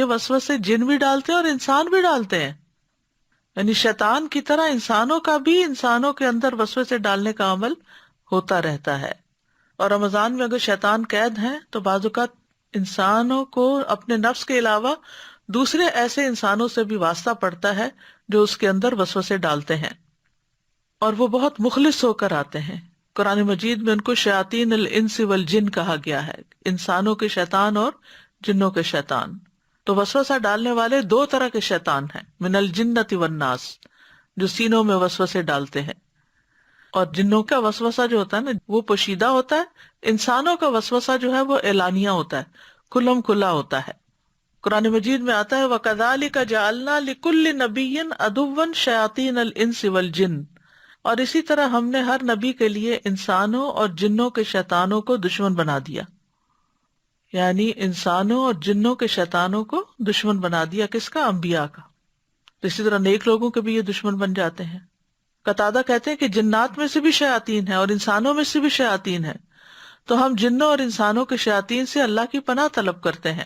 وسوسے جن بھی ڈالتے ہیں اور انسان بھی ڈالتے ہیں، یعنی شیطان کی طرح انسانوں کا بھی انسانوں کے اندر وسوسے ڈالنے کا عمل ہوتا رہتا ہے. اور رمضان میں اگر شیطان قید ہیں تو بعض اوقات انسانوں کو اپنے نفس کے علاوہ دوسرے ایسے انسانوں سے بھی واسطہ پڑتا ہے جو اس کے اندر وسوسے ڈالتے ہیں، اور وہ بہت مخلص ہو کر آتے ہیں. قرآن مجید میں ان کو شیاطین الانس والجن کہا گیا ہے، انسانوں کے شیطان اور جنوں کے شیطان. تو وسوسہ ڈالنے والے دو طرح کے شیطان ہیں، من الجنۃ والناس، جو سینوں میں وسوسے ڈالتے ہیں. اور جنوں کا وسوسہ جو ہوتا ہے نا وہ پوشیدہ ہوتا ہے، انسانوں کا وسوسہ جو ہے وہ اعلانیہ ہوتا ہے، کھلم کھلا ہوتا ہے. قرآن مجید میں آتا ہے وَكَذَلِكَ جَعَلْنَا لِكُلِّ نَبِيٍّ عَدُوًّا شَيَاطِينَ الْإِنسِ وَالْجِنِّ، اور اسی طرح ہم نے ہر نبی کے لیے انسانوں اور جنوں کے شیطانوں کو دشمن بنا دیا. یعنی انسانوں اور جنوں کے شیطانوں کو دشمن بنا دیا، کس کا؟ انبیاء کا. اسی طرح نیک لوگوں کے بھی یہ دشمن بن جاتے ہیں. قتادہ کہتے ہیں کہ جنات میں سے بھی شیاطین ہیں اور انسانوں میں سے بھی شیاطین ہیں، تو ہم جنوں اور انسانوں کے شیاطین سے اللہ کی پناہ طلب کرتے ہیں.